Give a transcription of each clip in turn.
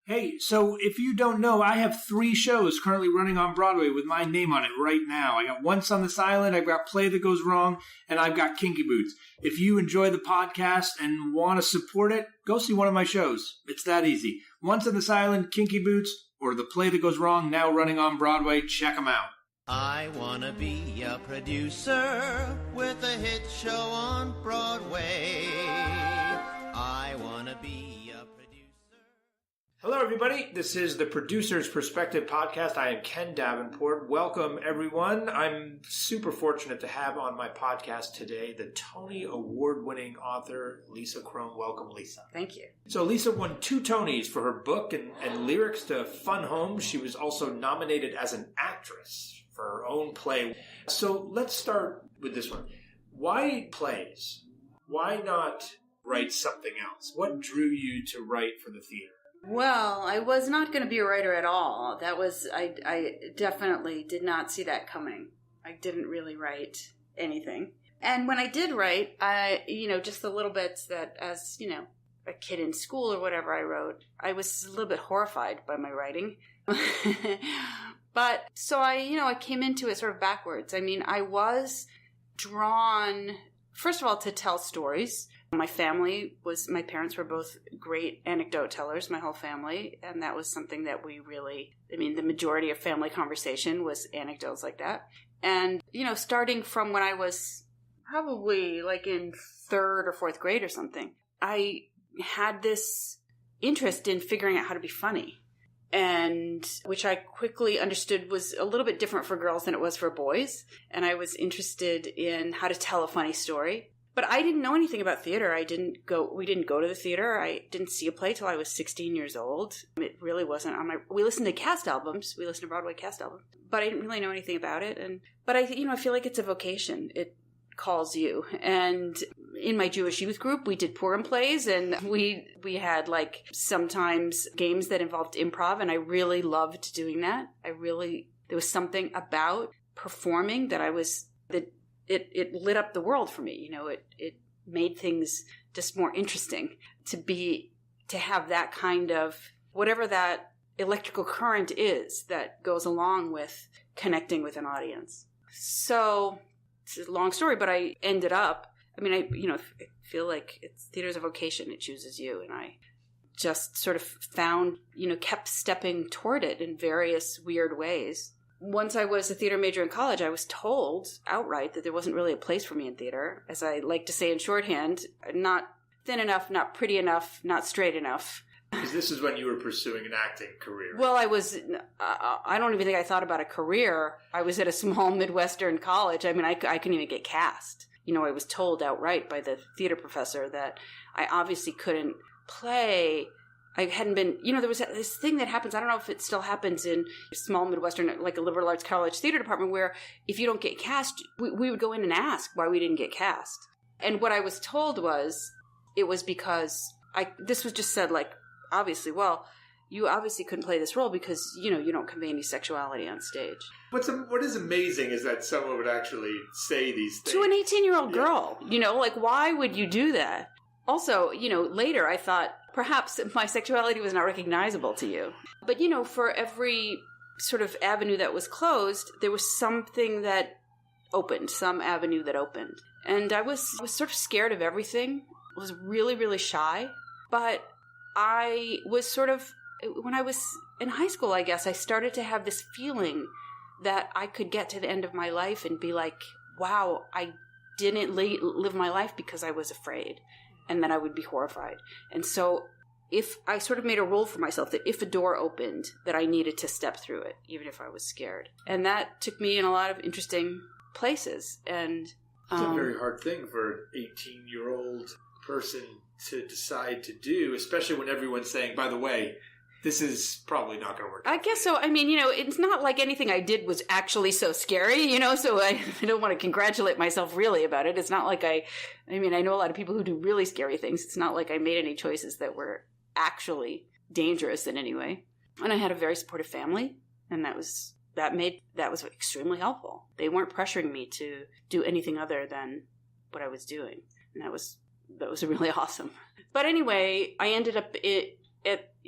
Hey, so if you don't know, I have 3 shows currently running on Broadway with my name on it right now. I got Once on This Island, I've got Play That Goes Wrong, and I've got Kinky Boots. If you enjoy the podcast and want to support it, go see one of my shows. It's that easy. Once on This Island, Kinky Boots, or The Play That Goes Wrong, now running on Broadway. Check them out. I wanna be a producer with a hit show on Broadway. I wanna be a producer. Hello, everybody. This is the Producer's Perspective podcast. I am Ken Davenport. Welcome, everyone. I'm super fortunate to have on my podcast today the Tony Award-winning author, Lisa Kron. Welcome, Lisa. Thank you. So Lisa won 2 Tonys for her book and lyrics to Fun Home. She was also nominated as an actress for her own play. So let's start with this one. Why plays? Why not write something else? What drew you to write for the theater? Well, I was not going to be a writer at all. I definitely did not see that coming. I didn't really write anything. And when I did write, just the little bits that as, a kid in school or whatever I wrote, I was a little bit horrified by my writing. But so I came into it sort of backwards. I mean, I was drawn, first of all, to tell stories. My parents were both great anecdote tellers, my whole family, and that was something that the majority of family conversation was anecdotes like that. And, starting from when I was probably like in 3rd or 4th grade or something, I had this interest in figuring out how to be funny. And which I quickly understood was a little bit different for girls than it was for boys. And I was interested in how to tell a funny story. But I didn't know anything about theater. We didn't go to the theater. I didn't see a play till I was 16 years old. It really wasn't we listened to cast albums. We listened to Broadway cast albums. But I didn't really know anything about it. But I feel like it's a vocation. It calls you. And in my Jewish youth group, we did Purim plays, and we had like sometimes games that involved improv, and I really loved doing that. There was something about performing that it lit up the world for me. It made things just more interesting to have that kind of, whatever that electrical current is that goes along with connecting with an audience. So it's a long story, but I ended up, I feel like theater's a vocation. It chooses you. And I just sort of found, kept stepping toward it in various weird ways. Once I was a theater major in college, I was told outright that there wasn't really a place for me in theater. As I like to say in shorthand, not thin enough, not pretty enough, not straight enough. Because this is when you were pursuing an acting career. Well, I don't even think I thought about a career. I was at a small Midwestern college. I couldn't even get cast. I was told outright by the theater professor that I obviously couldn't play. I hadn't been, there was this thing that happens, I don't know if it still happens in small Midwestern, like a liberal arts college theater department, where if you don't get cast, we would go in and ask why we didn't get cast. And what I was told was, it was because this was just said like, obviously, well, you obviously couldn't play this role because, you don't convey any sexuality on stage. What is amazing is that someone would actually say these things. To an 18-year-old girl, why would you do that? Also, later I thought perhaps my sexuality was not recognizable to you. But, for every sort of avenue that was closed, there was something that opened, some avenue that opened. And I was sort of scared of everything. I was really, really shy. But I was sort of, when I was in high school, I guess, I started to have this feeling that I could get to the end of my life and be like, wow, I didn't live my life because I was afraid. And then I would be horrified. And so if I sort of made a rule for myself that if a door opened, that I needed to step through it, even if I was scared. And that took me in a lot of interesting places. And it's a very hard thing for an 18-year-old person to decide to do, especially when everyone's saying, by the way, this is probably not going to work. I guess so. It's not like anything I did was actually so scary, so I don't want to congratulate myself really about it. It's not like I know a lot of people who do really scary things. It's not like I made any choices that were actually dangerous in any way. And I had a very supportive family, and that was extremely helpful. They weren't pressuring me to do anything other than what I was doing. And that was really awesome. But anyway, I ended up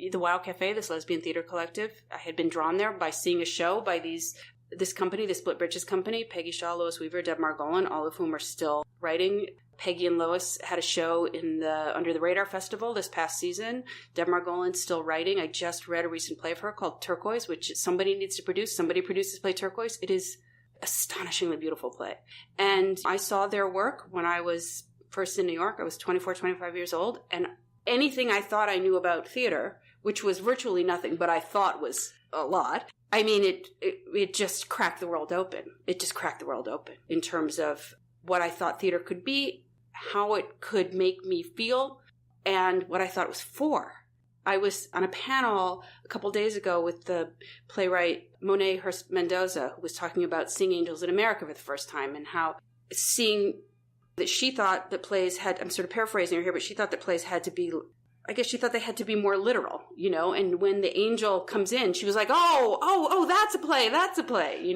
the Wow Cafe, this lesbian theater collective. I had been drawn there by seeing a show by this company, the Split Britches company, Peggy Shaw, Lois Weaver, Deb Margolin, all of whom are still writing. Peggy and Lois had a show in the Under the Radar Festival this past season. Deb Margolin's still writing. I just read a recent play of her called Turquoise, which somebody needs to produce. Somebody produces play Turquoise. It is astonishingly beautiful play. And I saw their work when I was first in New York. I was 24, 25 years old. And anything I thought I knew about theater, which was virtually nothing, but I thought was a lot. I mean, it just cracked the world open. It just cracked the world open in terms of what I thought theater could be, how it could make me feel, and what I thought it was for. I was on a panel a couple days ago with the playwright Monet Hurst Mendoza, who was talking about seeing angels in America for the first time, and how seeing that she thought that plays had, I'm sort of paraphrasing her here, but she thought that plays had to be, I guess she thought they had to be more literal, and when the angel comes in, she was like, oh, that's a play,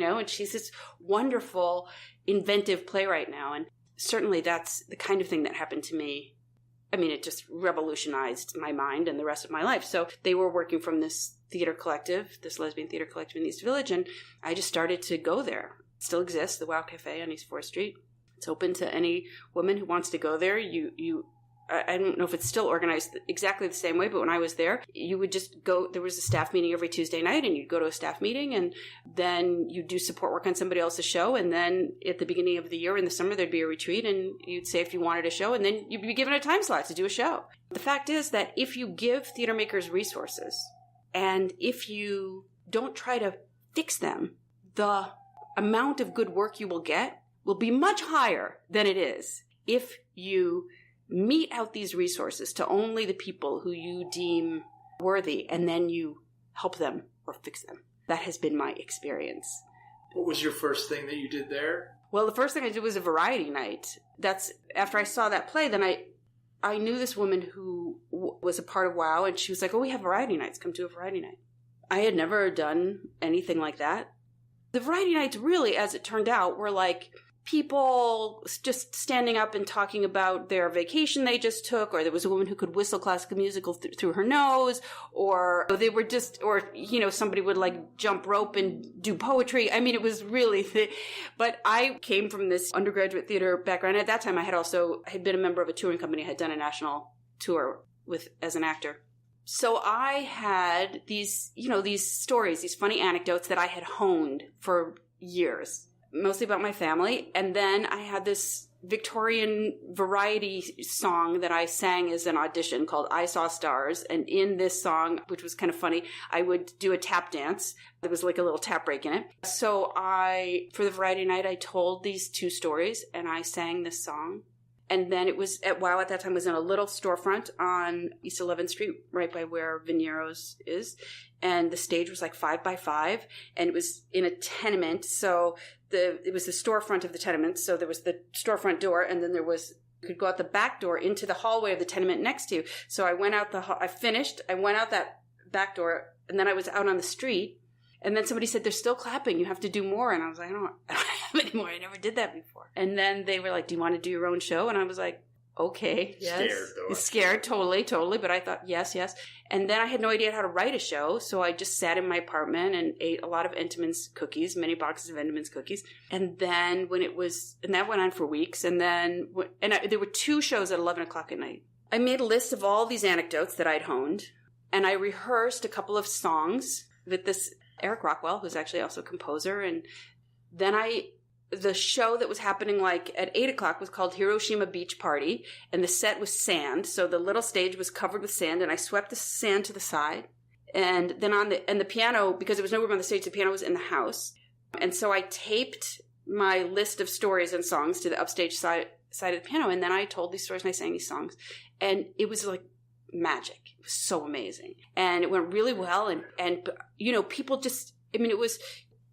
and she's this wonderful, inventive playwright now. And certainly that's the kind of thing that happened to me. I mean, it just revolutionized my mind and the rest of my life. So they were working from this theater collective, this lesbian theater collective in the East Village, and I just started to go there. It still exists, the Wow Cafe on East 4th Street. It's open to any woman who wants to go there. I don't know if it's still organized exactly the same way, but when I was there, you would just go, there was a staff meeting every Tuesday night, and you'd go to a staff meeting, and then you'd do support work on somebody else's show, and then at the beginning of the year in the summer, there'd be a retreat, and you'd say if you wanted a show, and then you'd be given a time slot to do a show. The fact is that if you give theater makers resources, and if you don't try to fix them, the amount of good work you will get will be much higher than it is if you mete out these resources to only the people who you deem worthy, and then you help them or fix them. That has been my experience. What was your first thing that you did there? Well, the first thing I did was a variety night. That's after I saw that play, then I knew this woman who was a part of WOW, and she was like, oh, we have variety nights. Come to a variety night. I had never done anything like that. The variety nights really, as it turned out, were like people just standing up and talking about their vacation they just took, or there was a woman who could whistle classical music through her nose, or they were just, or, somebody would like jump rope and do poetry. I mean, it was really, but I came from this undergraduate theater background. At that time, I had been a member of a touring company. I had done a national tour as an actor. So I had these stories, these funny anecdotes that I had honed for years, mostly about my family. And then I had this Victorian variety song that I sang as an audition called I Saw Stars. And in this song, which was kind of funny, I would do a tap dance. There was like a little tap break in it. So for the variety night, I told these two stories and I sang this song. And then it was at WOW at that time was in a little storefront on East 11th Street, right by where Veniero's is. And the stage was like 5 by 5, and it was in a tenement. So it was the storefront of the tenement. So there was the storefront door, and then you could go out the back door into the hallway of the tenement next to you. So I went out I went out that back door, and then I was out on the street. And then somebody said, they're still clapping. You have to do more. And I was like, I don't have any more. I never did that before. And then they were like, do you want to do your own show? And I was like, okay, yes. Scared, though. Scared, totally. But I thought, yes. And then I had no idea how to write a show. So I just sat in my apartment and ate a lot of Entenmann's cookies, many boxes of Entenmann's cookies. And then that went on for weeks. And then, there were 2 shows at 11 o'clock at night. I made a list of all these anecdotes that I'd honed. And I rehearsed a couple of songs with this Eric Rockwell, who's actually also a composer. And then the show that was happening like at 8 o'clock was called Hiroshima Beach Party. And the set was sand. So the little stage was covered with sand, and I swept the sand to the side. And then the piano, because there was no room on the stage, the piano was in the house. And so I taped my list of stories and songs to the upstage side of the piano. And then I told these stories and I sang these songs. And it was like magic. It was so amazing. And it went really well. And people just, it was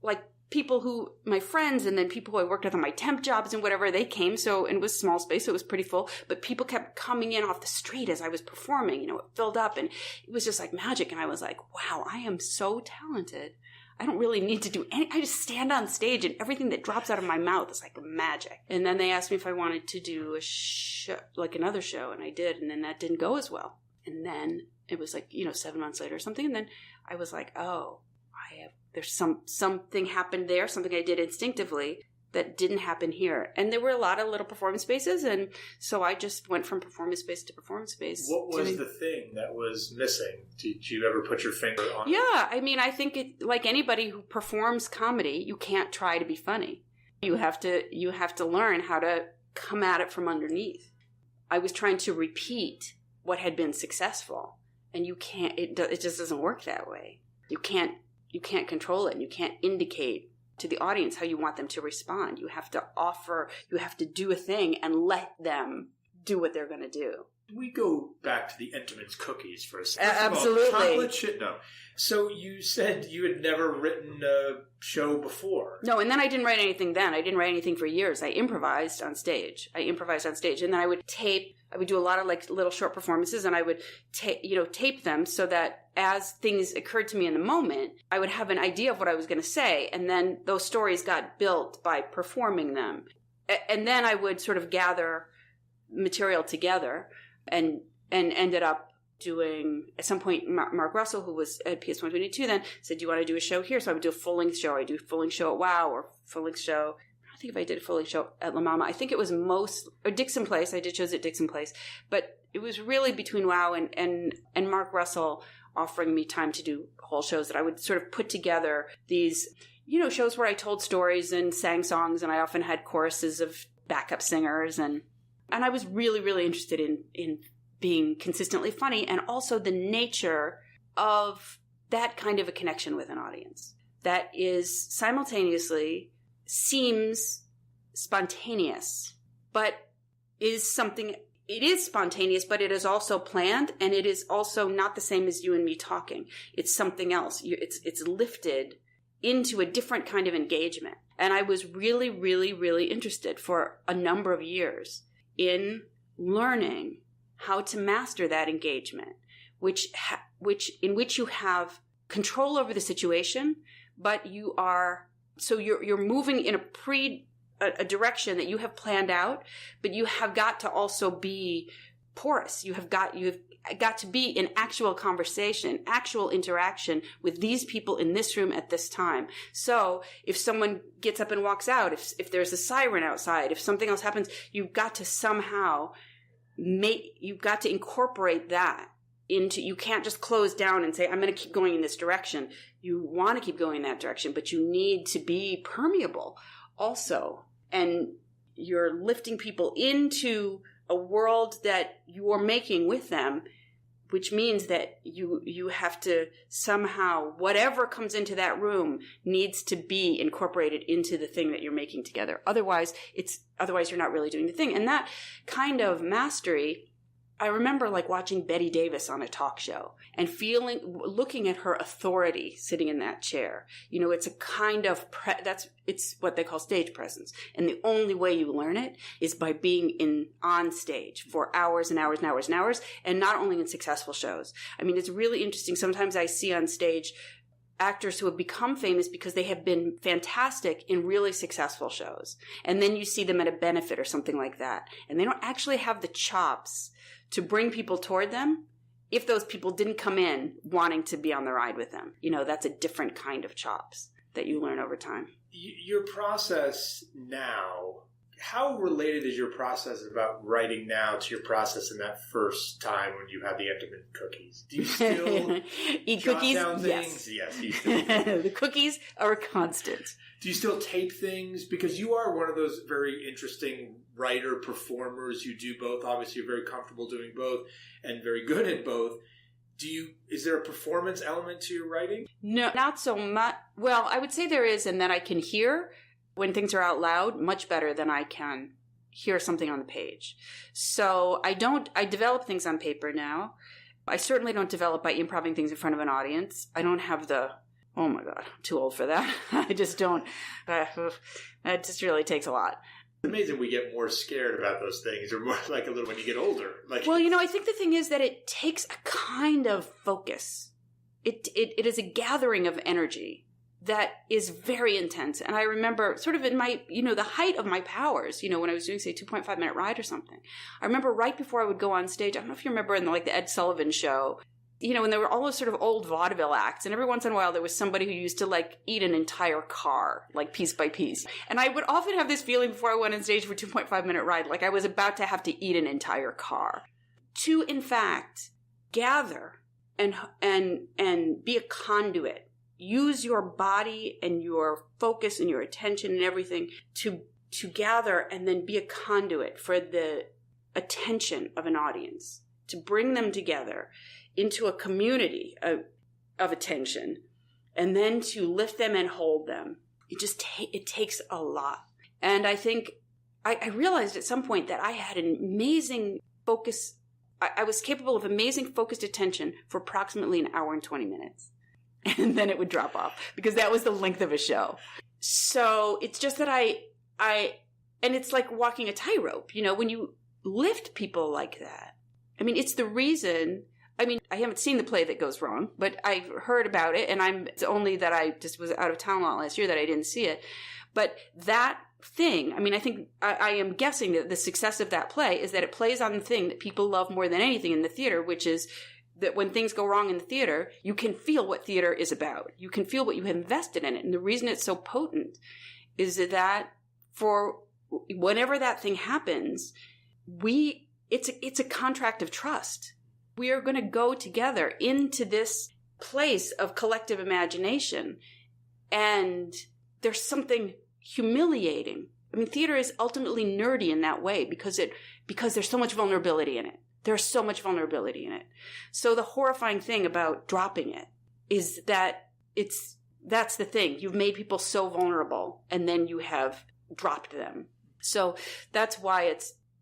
like people who, my friends, and then people who I worked with on my temp jobs and whatever, they came. So, and it was small space, so it was pretty full. But people kept coming in off the street as I was performing. It filled up, and it was just like magic. And I was like, wow, I am so talented. I don't really need to do I just stand on stage, and everything that drops out of my mouth is like magic. And then they asked me if I wanted to do a show, like another show, and I did. And then that didn't go as well. And then it was like, 7 months later or something. And then I was like, oh, there's something happened there, something I did instinctively that didn't happen here. And there were a lot of little performance spaces. And so I just went from performance space to performance space. What was the thing that was missing? Did you ever put your finger on it? Yeah. I mean, I think like anybody who performs comedy, you can't try to be funny. You have to learn how to come at it from underneath. I was trying to repeat what had been successful, and you can't. It just doesn't work that way. You can't control it. And you can't indicate to the audience how you want them to respond. You have to offer. You have to do a thing and let them do what they're going to do. We go back to the Entenmann's cookies for a second. Absolutely. Chocolate shit. No. So you said you had never written a show before. No, and then I didn't write anything then. I didn't write anything for years. I improvised on stage. And then I would tape. I would do a lot of like little short performances, and I would tape them so that as things occurred to me in the moment, I would have an idea of what I was going to say, and then those stories got built by performing them. And then I would sort of gather material together and ended up doing, at some point, Mark Russell, who was at PS 122 then, said, do you want to do a show here? So I would do a full-length show. I do a full-length show at WOW or full-length show. I think if I did a full-length show at La Mama, I think it was or Dixon Place. I did shows at Dixon Place. But it was really between WOW and Mark Russell offering me time to do whole shows that I would sort of put together these, shows where I told stories and sang songs, and I often had choruses of backup singers. And I was really, really interested in being consistently funny, and also the nature of that kind of a connection with an audience that is simultaneously seems spontaneous, but is something. It is spontaneous, but it is also planned, and it is also not the same as you and me talking. It's something else. It's lifted into a different kind of engagement. And I was really, really, really interested for a number of years in learning how to master that engagement, in which you have control over the situation, but you're moving in a direction that you have planned out, but you have got to also be porous. You have got to be in actual conversation, actual interaction with these people in this room at this time. So if someone gets up and walks out, if there's a siren outside, if something else happens, you've got to somehow you've got to incorporate that into, you can't just close down and say, I'm going to keep going in this direction. You want to keep going in that direction, but you need to be permeable also. And you're lifting people into a world that you're making with them, which means that you have to somehow, whatever comes into that room needs to be incorporated into the thing that you're making together. Otherwise you're not really doing the thing. And that kind of mastery, I remember like watching Betty Davis on a talk show and looking at her authority sitting in that chair. It's a kind of, it's what they call stage presence. And the only way you learn it is by being on stage for hours and hours and hours and hours, and not only in successful shows. I mean, it's really interesting. Sometimes I see on stage actors who have become famous because they have been fantastic in really successful shows. And then you see them at a benefit or something like that. And they don't actually have the chops to bring people toward them if those people didn't come in wanting to be on the ride with them. That's a different kind of chops that you learn over time. Your process now, how related is your process about writing now to your process in that first time when you had the Entenmann cookies? Do you still eat jot cookies? down things? Yes, you still do. The cookies are a constant. Do you still tape things? Because you are one of those very interesting writer performers. You do both. Obviously, you're very comfortable doing both and very good at both. Is there a performance element to your writing? No, not so much. Well, I would say there is, and that I can hear when things are out loud much better than I can hear something on the page. So I develop things on paper now. I certainly don't develop by improvising things in front of an audience. I don't have oh my God, I'm too old for that. I just don't. That just really takes a lot. It's amazing we get more scared about those things, or more like a little when you get older. Well, I think the thing is that it takes a kind of focus. It is a gathering of energy that is very intense. And I remember sort of in my, the height of my powers, when I was doing, say, 2.5 minute ride or something. I remember right before I would go on stage, I don't know if you remember in the Ed Sullivan show, and there were all those sort of old vaudeville acts. And every once in a while, there was somebody who used to like eat an entire car, like piece by piece. And I would often have this feeling before I went on stage for a 2.5-minute ride, like I was about to have to eat an entire car. To, in fact, gather and be a conduit. Use your body and your focus and your attention and everything to gather and then be a conduit for the attention of an audience, to bring them together into a community of attention, and then to lift them and hold them. It takes a lot. And I think I realized at some point that I had an amazing focus. I was capable of amazing focused attention for approximately an hour and 20 minutes. And then it would drop off because that was the length of a show. So it's just that and it's like walking a tightrope, when you lift people like that. I mean, it's the reason, I haven't seen the play that goes wrong, but I've heard about it, and it's only that I just was out of town last year that I didn't see it. But that thing, I think I am guessing that the success of that play is that it plays on the thing that people love more than anything in the theater, which is that when things go wrong in the theater, you can feel what theater is about. You can feel what you have invested in it. And the reason it's so potent is that for whenever that thing happens, it's a contract of trust. We are going to go together into this place of collective imagination. And there's something humiliating. Theater is ultimately nerdy in that way because there's so much vulnerability in it. There's so much vulnerability in it. So the horrifying thing about dropping it is that that's the thing. You've made people so vulnerable, and then you have dropped them. So that's why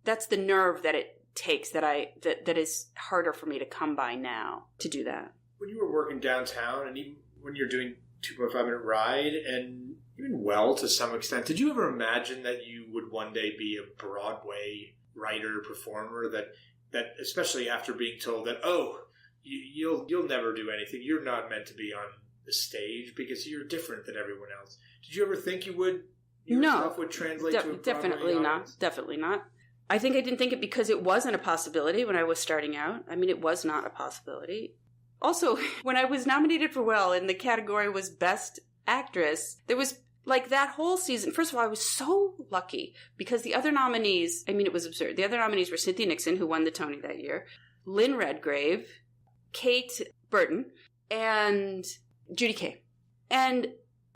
that's the nerve that it takes that is harder for me to come by now to do that. When you were working downtown, and even when you're doing 2.5-minute ride, and even well to some extent, did you ever imagine that you would one day be a Broadway writer, performer, that especially after being told that, you'll never do anything, you're not meant to be on the stage because you're different than everyone else? Did you ever think yourself would translate to a Broadway audience? Definitely not. I think I didn't think it because it wasn't a possibility when I was starting out. It was not a possibility. Also, when I was nominated for Well and the category was Best Actress, there was like that whole season. First of all, I was so lucky because the other nominees, it was absurd. The other nominees were Cynthia Nixon, who won the Tony that year, Lynn Redgrave, Kate Burton, and Judy Kaye. And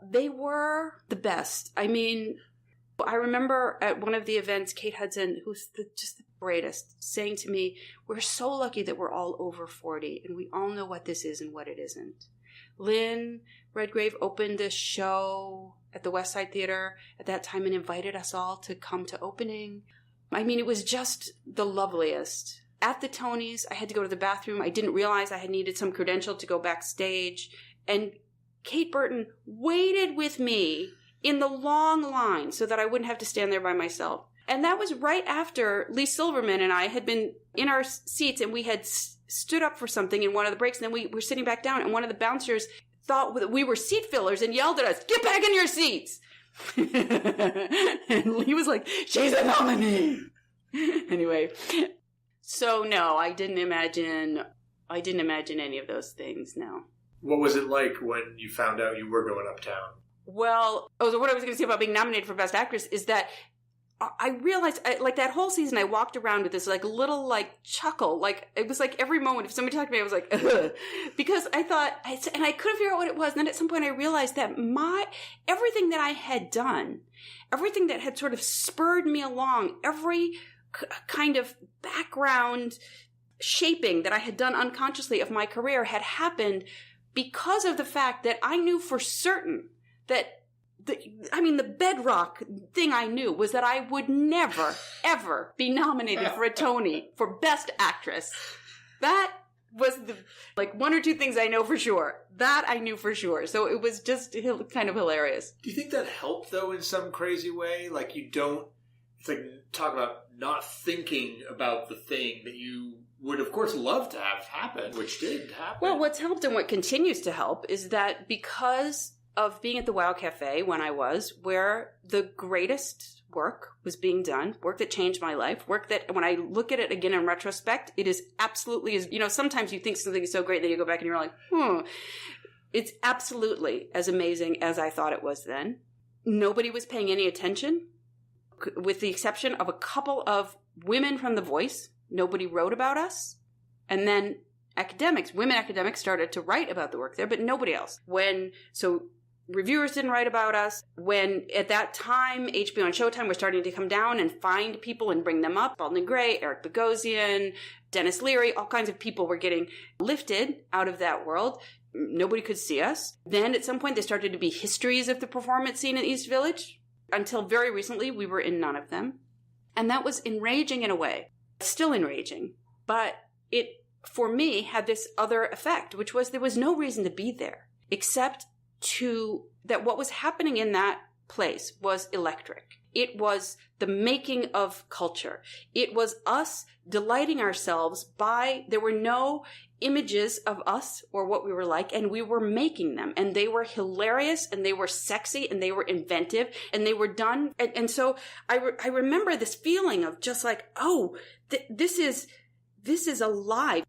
they were the best. I remember at one of the events, Kate Hudson, who's just the greatest, saying to me, "We're so lucky that we're all over 40 and we all know what this is and what it isn't." Lynn Redgrave opened a show at the West Side Theater at that time and invited us all to come to opening. It was just the loveliest. At the Tonys, I had to go to the bathroom. I didn't realize I had needed some credential to go backstage. And Kate Burton waited with me in the long line so that I wouldn't have to stand there by myself. And that was right after Lee Silverman and I had been in our seats and we had stood up for something in one of the breaks, and then we were sitting back down, and one of the bouncers thought that we were seat fillers and yelled at us, "Get back in your seats!" And Lee was like, "She's a nominee!" Anyway, so no, I didn't imagine any of those things, no. What was it like when you found out you were going uptown? Well, so what I was going to say about being nominated for Best Actress is that I realized, that whole season, I walked around with this, little, chuckle. It was every moment, if somebody talked to me, I was like, ugh. Because I thought, and I couldn't figure out what it was. And then at some point I realized that everything that I had done, everything that had sort of spurred me along, every kind of background shaping that I had done unconsciously of my career had happened because of the fact that I knew for certain that the bedrock thing I knew was that I would never, ever be nominated for a Tony for Best Actress. That was the, one or two things I know for sure. That I knew for sure. So it was just kind of hilarious. Do you think that helped, though, in some crazy way? Talk about not thinking about the thing that you would, of course, love to have happen, which did happen. Well, what's helped and what continues to help is that because of being at the Wow Cafe when I was, where the greatest work was being done, work that changed my life, work that when I look at it again in retrospect, it is absolutely, as sometimes you think something is so great that you go back and you're like, it's absolutely as amazing as I thought it was then. Nobody was paying any attention, with the exception of a couple of women from The Voice. Nobody wrote about us. And then women academics started to write about the work there, but nobody else. Reviewers didn't write about us. When, at that time, HBO and Showtime were starting to come down and find people and bring them up. Alden Gray, Eric Bogosian, Dennis Leary, all kinds of people were getting lifted out of that world. Nobody could see us. Then, at some point, there started to be histories of the performance scene in East Village. Until very recently, we were in none of them. And that was enraging in a way. Still enraging. But it, for me, had this other effect, which was there was no reason to be there, except that what was happening in that place was electric. It was the making of culture. It was us delighting ourselves there were no images of us or what we were like, and we were making them. And they were hilarious, and they were sexy, and they were inventive, and they were done. And so I remember this feeling of just like, this is alive.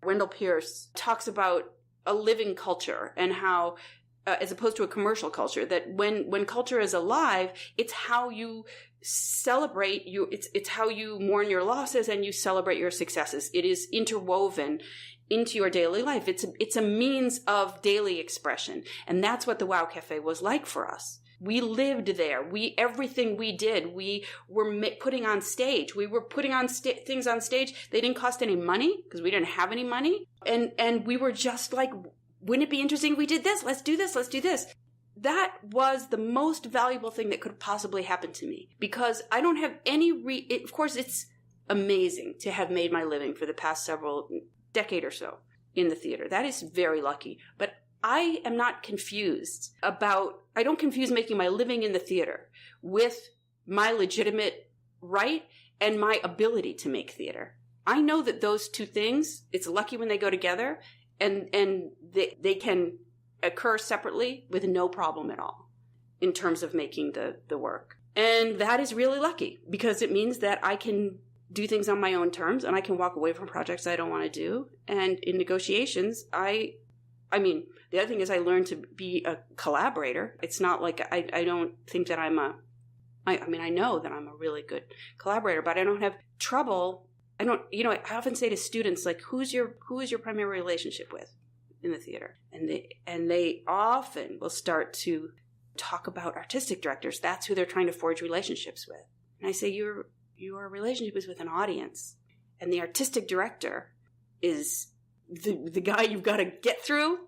Wendell Pierce talks about a living culture and how, as opposed to a commercial culture, that when culture is alive, it's how you celebrate it's how you mourn your losses and you celebrate your successes. It is interwoven into your daily life. It's a means of daily expression. And that's what the Wow Cafe was like for us. We lived there. Everything we did, we were putting on stage. We were putting on things on stage. They didn't cost any money because we didn't have any money. And we were just like, wouldn't it be interesting if we did this? Let's do this. Let's do this. That was the most valuable thing that could possibly happen to me, because I don't have any of course, it's amazing to have made my living for the past decade or so in the theater. That is very lucky. But I am not confused I don't confuse making my living in the theater with my legitimate right and my ability to make theater. I know that those two things, it's lucky when they go together, and they can occur separately with no problem at all in terms of making the work. And that is really lucky, because it means that I can do things on my own terms, and I can walk away from projects I don't want to do. And in negotiations, I mean, the other thing is I learned to be a collaborator. It's not like I don't think that I know that I'm a really good collaborator, but I don't have trouble. I often say to students, like, who is your primary relationship with in the theater? And they often will start to talk about artistic directors. That's who they're trying to forge relationships with. And I say, your relationship is with an audience, and the artistic director is the guy you've got to get through.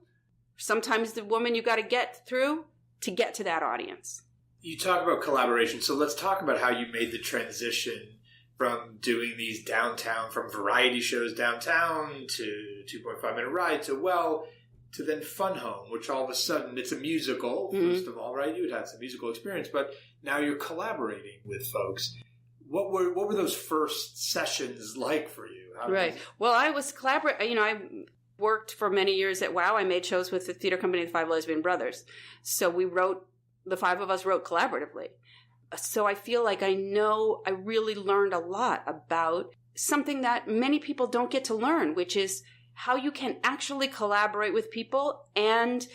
Sometimes the woman you've got to get through to get to that audience. You talk about collaboration, so let's talk about how you made the transition from doing these from variety shows downtown to 2.5 Minute Ride to then Fun Home, which all of a sudden, it's a musical, first of all, right? You had had some musical experience, but now you're collaborating with folks. What were those first sessions like for you? Right. Well, I was collaborating. I worked for many years at WOW. I made shows with the theater company, the Five Lesbian Brothers. So the five of us wrote collaboratively. So I feel like I really learned a lot about something that many people don't get to learn, which is how you can actually collaborate with people, and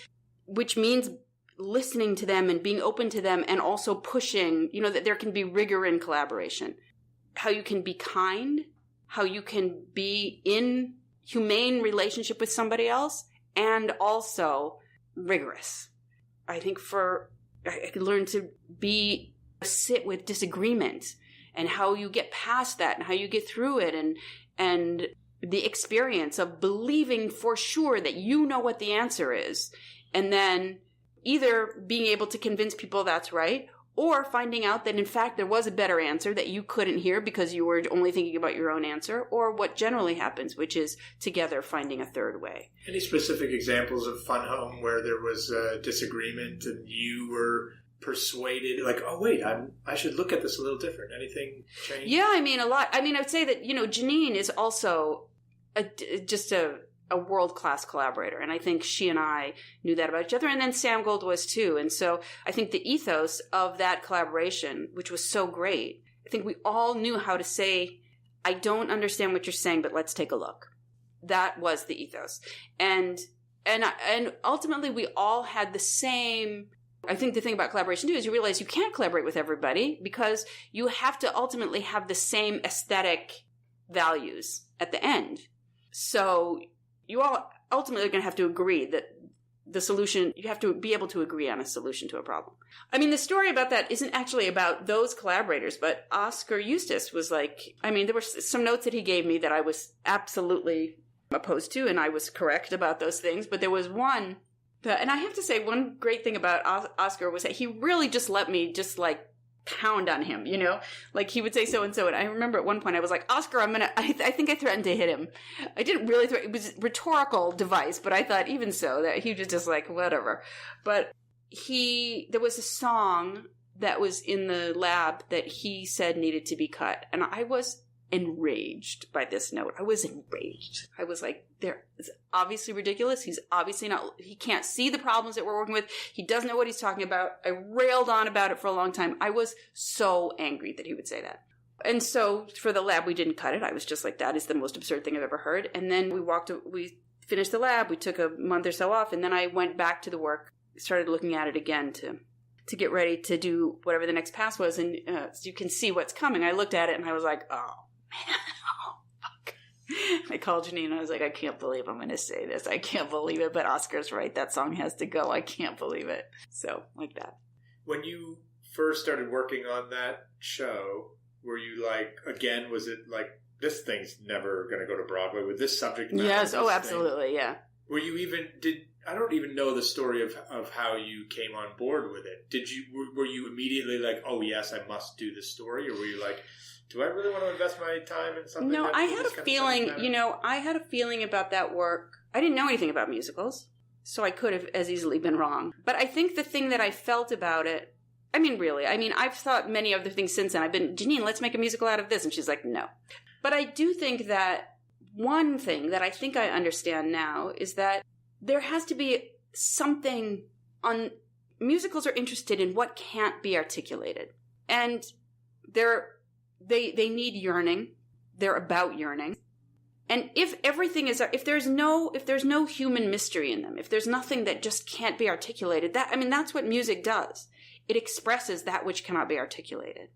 which means listening to them and being open to them, and also pushing, that there can be rigor in collaboration. How you can be kind, how you can be in humane relationship with somebody else, and also rigorous. I think I could learn to sit with disagreement, and how you get past that, and how you get through it, and the experience of believing for sure that you know what the answer is, and then either being able to convince people that's right, or finding out that in fact there was a better answer that you couldn't hear because you were only thinking about your own answer, or what generally happens, which is together finding a third way. Any specific examples of Fun Home where there was a disagreement and you were persuaded, like, oh wait, I should look at this a little different? Anything changed? Yeah, a lot. I would say that, Janine is also just a a world-class collaborator. And I think she and I knew that about each other. And then Sam Gold was too. And so I think the ethos of that collaboration, which was so great, I think we all knew how to say, I don't understand what you're saying, but let's take a look. That was the ethos. And ultimately we all had the same. I think the thing about collaboration too is you realize you can't collaborate with everybody because you have to ultimately have the same aesthetic values at the end. So you all ultimately are going to have to agree that the solution, you have to be able to agree on a solution to a problem. I mean, the story about that isn't actually about those collaborators, but Oscar Eustis was like, I mean, there were some notes that he gave me that I was absolutely opposed to, and I was correct about those things. But there was one, and I have to say, one great thing about Oscar was that he really just let me just like pound on him, you know, like he would say so and so. And I remember at one point I was like, Oscar, I think I threatened to hit him. I didn't really it was a rhetorical device, but I thought even so that he was just like, whatever. But there was a song that was in the lab that he said needed to be cut. And I was enraged by this note. I was enraged. I was like, it's obviously ridiculous. He's obviously he can't see the problems that we're working with. He doesn't know what he's talking about. I railed on about it for a long time. I was so angry that he would say that. And so for the lab, we didn't cut it. I was just like, that is the most absurd thing I've ever heard. And then we finished the lab. We took a month or so off. And then I went back to the work, started looking at it again to get ready to do whatever the next pass was. And so you can see what's coming. I looked at it and I was like, oh, man, oh, fuck. I called Janine and I was like, I can't believe I'm going to say this. I can't believe it, but Oscar's right. That song has to go. I can't believe it. So, like that. When you first started working on that show, were you like, again, was it like, this thing's never going to go to Broadway with this subject matter? Yes, oh, absolutely, yeah. Were you I don't even know the story of how you came on board with it. Were you immediately like, oh yes, I must do this story? Or were you like, do I really want to invest my time in something? No, I had a feeling, I had a feeling about that work. I didn't know anything about musicals, so I could have as easily been wrong. But I think the thing that I felt about it, I've thought many other things since then. I've been, Janine, let's make a musical out of this. And she's like, no. But I do think that one thing that I think I understand now is that there has to be something musicals are interested in what can't be articulated. And they need yearning. They're about yearning. And if there's no human mystery in them, if there's nothing that just can't be articulated, that's what music does. It expresses that which cannot be articulated.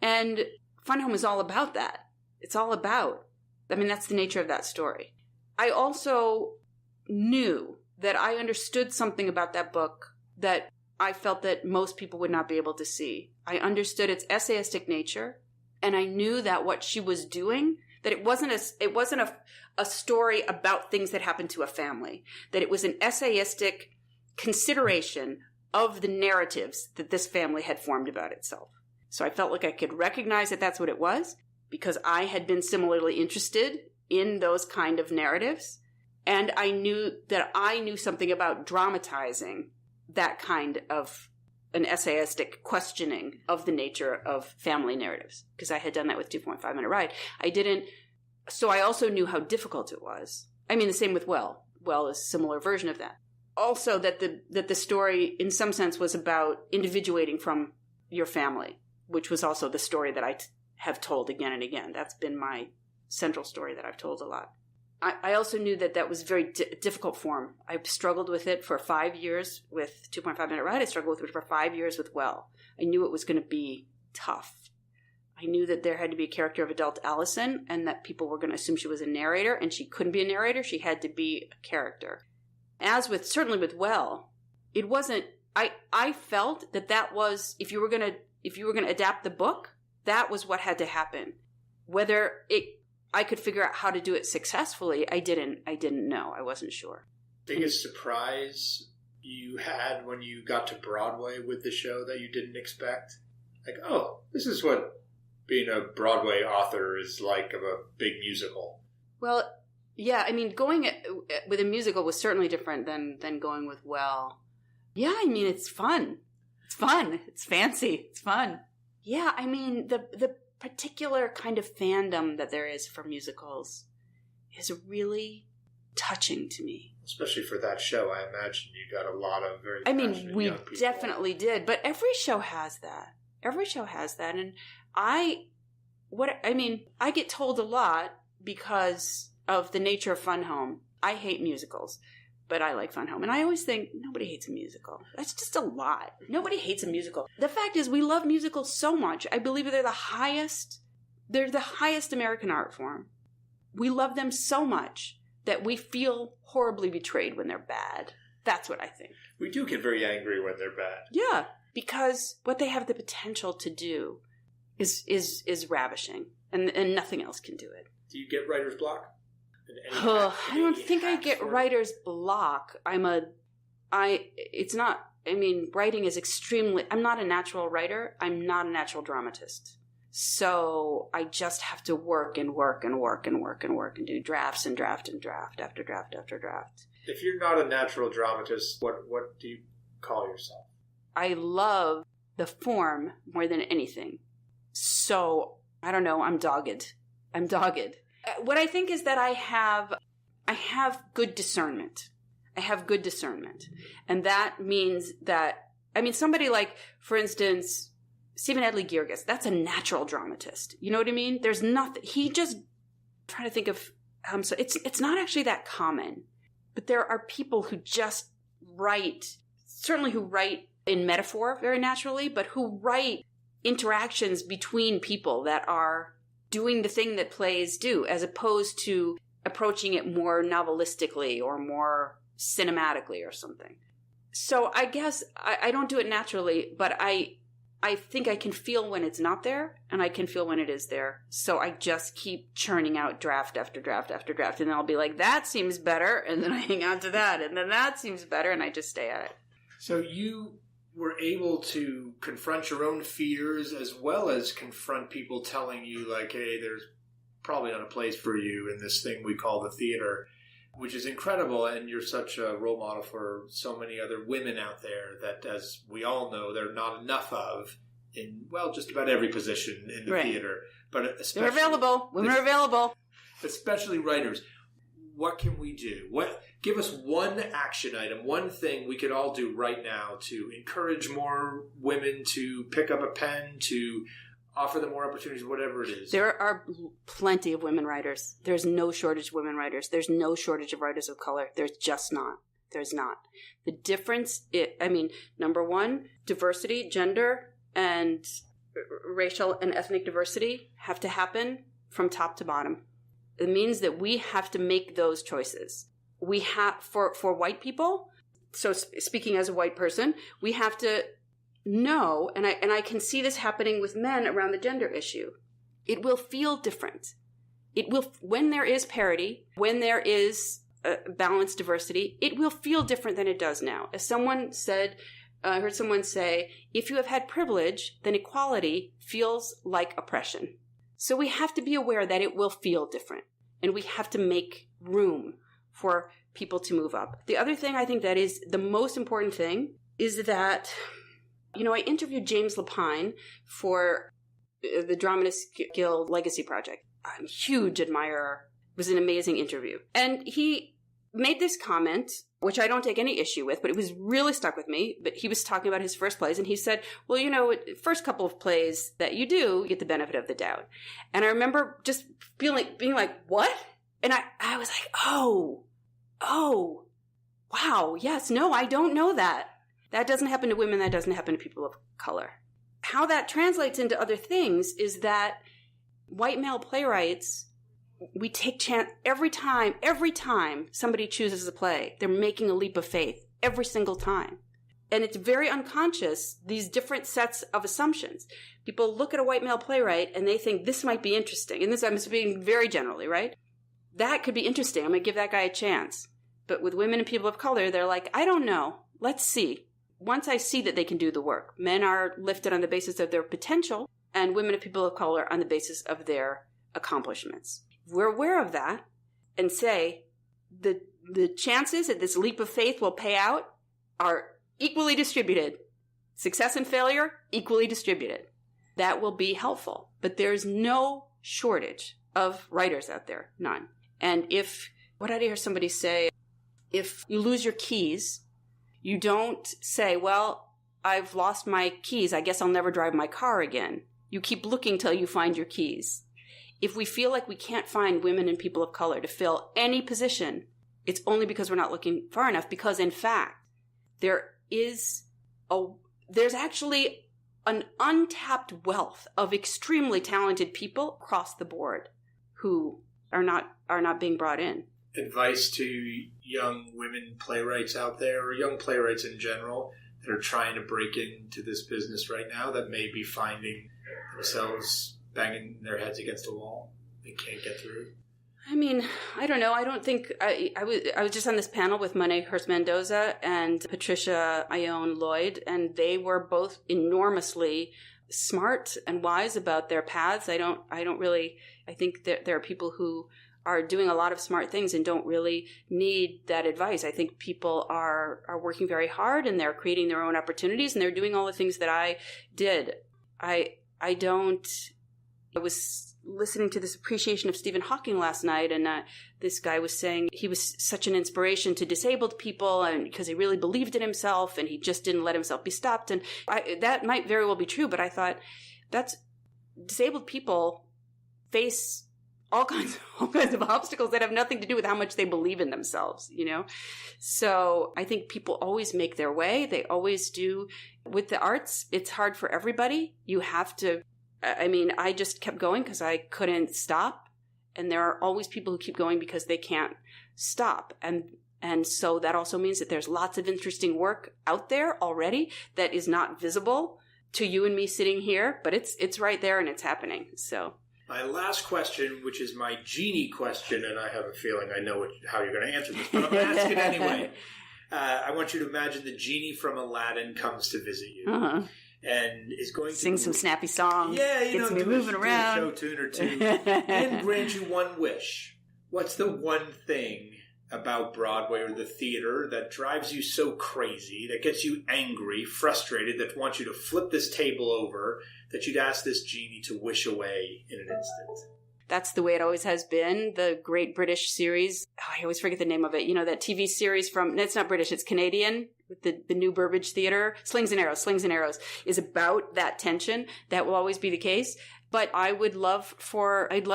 And Fun Home is all about that. It's all about, that's the nature of that story. I also knew that I understood something about that book that I felt that most people would not be able to see. I understood its essayistic nature, and I knew that what she was doing, that it wasn't a story about things that happened to a family, that it was an essayistic consideration of the narratives that this family had formed about itself. So I felt like I could recognize that that's what it was, because I had been similarly interested in those kind of narratives. And I knew that I knew something about dramatizing that kind of an essayistic questioning of the nature of family narratives, because I had done that with 2.5 Minute Ride. So I also knew how difficult it was. The same with Well. Well is a similar version of that. Also that the story, in some sense, was about individuating from your family, which was also the story that I have told again and again. That's been my central story that I've told a lot. I also knew that was very difficult form. I struggled with it for 5 years with 2.5 Minute Ride. I struggled with it for 5 years with Well. I knew it was going to be tough. I knew that there had to be a character of adult Allison, and that people were going to assume she was a narrator, and she couldn't be a narrator. She had to be a character. Certainly with Well, it wasn't. I felt that was, if you were going to adapt the book, that was what had to happen. Whether I could figure out how to do it successfully, I didn't know. I wasn't sure. Biggest surprise you had when you got to Broadway with the show that you didn't expect? Like, oh, this is what being a Broadway author is like of a big musical. Well, yeah, going with a musical was certainly different than going with Well. Yeah, it's fun. It's fun. It's fancy. It's fun. Yeah, the particular kind of fandom that there is for musicals is really touching to me. Especially for that show, I imagine you got a lot of very we young people. Definitely did, but every show has that. Every show has that, and I get told a lot because of the nature of Fun Home. I hate musicals, but I like Fun Home, and I always think nobody hates a musical. That's just a lie. Nobody hates a musical. The fact is, we love musicals so much. I believe they're the highest. They're the highest American art form. We love them so much that we feel horribly betrayed when they're bad. That's what I think. We do get very angry when they're bad. Yeah, because what they have the potential to do is ravishing, and nothing else can do it. Do you get writer's block? I don't think I get writer's block. Writing is extremely, I'm not a natural writer. I'm not a natural dramatist. So I just have to work and work and work and work and work and do drafts and draft and draft after draft after draft. If you're not a natural dramatist, what do you call yourself? I love the form more than anything. So, I don't know, I'm dogged. What I think is that I have good discernment. And that means that, somebody like, for instance, Stephen Edley Gierges, that's a natural dramatist. You know what I mean? There's nothing, trying to think of, it's not actually that common. But there are people who just write in metaphor very naturally, but who write interactions between people that are doing the thing that plays do, as opposed to approaching it more novelistically or more cinematically or something. So I guess I don't do it naturally, but I think I can feel when it's not there, and I can feel when it is there. So I just keep churning out draft after draft after draft, and then I'll be like, that seems better, and then I hang on to that, and then that seems better, and I just stay at it. So you were able to confront your own fears as well as confront people telling you, like, hey, there's probably not a place for you in this thing we call the theater, which is incredible. And you're such a role model for so many other women out there that, as we all know, there are not enough of in, well, just about every position in the theater. But especially, they're available. Women are available. Especially writers. What can we do? Give us one action item, one thing we could all do right now to encourage more women to pick up a pen, to offer them more opportunities, whatever it is. There are plenty of women writers. There's no shortage of women writers. There's no shortage of writers of color. There's just not. There's not. The difference, number one, diversity, gender, and racial and ethnic diversity have to happen from top to bottom. It means that we have to make those choices. We have, for white people, so speaking as a white person, we have to know, and I can see this happening with men around the gender issue. It will feel different. It will, when there is parity, when there is balanced diversity, it will feel different than it does now. As someone said, I heard someone say, if you have had privilege, then equality feels like oppression. So we have to be aware that it will feel different, and we have to make room for people to move up. The other thing I think that is the most important thing is that, I interviewed James Lapine for the Dramatists Guild Legacy Project. I'm a huge admirer. It was an amazing interview. And he made this comment, which I don't take any issue with, but it was really stuck with me. But he was talking about his first plays, and he said, well, first couple of plays that you do, you get the benefit of the doubt. And I remember just being like, what? And I was like, oh, wow, yes, no, I don't know that. That doesn't happen to women, that doesn't happen to people of color. How that translates into other things is that white male playwrights, we take chance every time somebody chooses a play, they're making a leap of faith every single time. And it's very unconscious, these different sets of assumptions. People look at a white male playwright and they think this might be interesting. And this, I'm speaking very generally, right? That could be interesting. I'm going to give that guy a chance. But with women and people of color, they're like, I don't know. Let's see. Once I see that they can do the work, men are lifted on the basis of their potential, and women and people of color on the basis of their accomplishments. If we're aware of that and say the chances that this leap of faith will pay out are equally distributed. Success and failure, equally distributed. That will be helpful. But there's no shortage of writers out there. None. And if what did I hear somebody say? If you lose your keys, you don't say, well, I've lost my keys. I guess I'll never drive my car again. You keep looking till you find your keys. If we feel like we can't find women and people of color to fill any position, it's only because we're not looking far enough. Because in fact, there's actually an untapped wealth of extremely talented people across the board who are not being brought in. Advice to young women playwrights out there, or young playwrights in general, that are trying to break into this business right now, that may be finding themselves banging their heads against a wall. They can't get through. I mean, I don't know. I don't think I was just on this panel with Monet Hurst Mendoza and Patricia Ione Lloyd, and they were both enormously smart and wise about their paths. I think that there are people who are doing a lot of smart things and don't really need that advice. I think people are working very hard, and they're creating their own opportunities, and they're doing all the things that I did. I was listening to this appreciation of Stephen Hawking last night, and this guy was saying he was such an inspiration to disabled people, and because he really believed in himself, and he just didn't let himself be stopped. And that might very well be true, but I thought that's disabled people face all kinds of obstacles that have nothing to do with how much they believe in themselves, you know? So I think people always make their way. They always do. With the arts, it's hard for everybody. You have to, I just kept going because I couldn't stop. And there are always people who keep going because they can't stop. And so that also means that there's lots of interesting work out there already that is not visible to you and me sitting here, but it's right there and it's happening. So my last question, which is my genie question, and I have a feeling I know how you're going to answer this, but I'm going to ask it anyway. I want you to imagine the genie from Aladdin comes to visit you. Uh-huh. And is going to sing some snappy songs. Yeah, gets me moving around. Do a show tune or two, and grant you one wish. What's the one thing about Broadway or the theater that drives you so crazy, that gets you angry, frustrated, that wants you to flip this table over, that you'd ask this genie to wish away in an instant? That's the way it always has been. The Great British series. Oh, I always forget the name of it. You know, that TV series it's not British, it's Canadian, with the New Burbage Theater. Slings and Arrows is about that tension. That will always be the case. But I'd love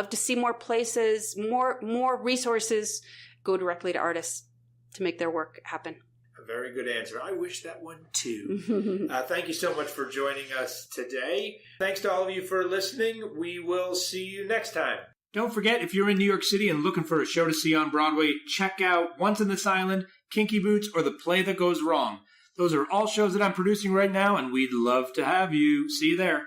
to see more places, more resources go directly to artists to make their work happen. A very good answer. I wish that one too. Thank you so much for joining us today. Thanks to all of you for listening. We will see you next time. Don't forget, if you're in New York City and looking for a show to see on Broadway, check out Once in this Island, Kinky Boots, or The Play That Goes Wrong. Those are all shows that I'm producing right now, and we'd love to have you. See you there.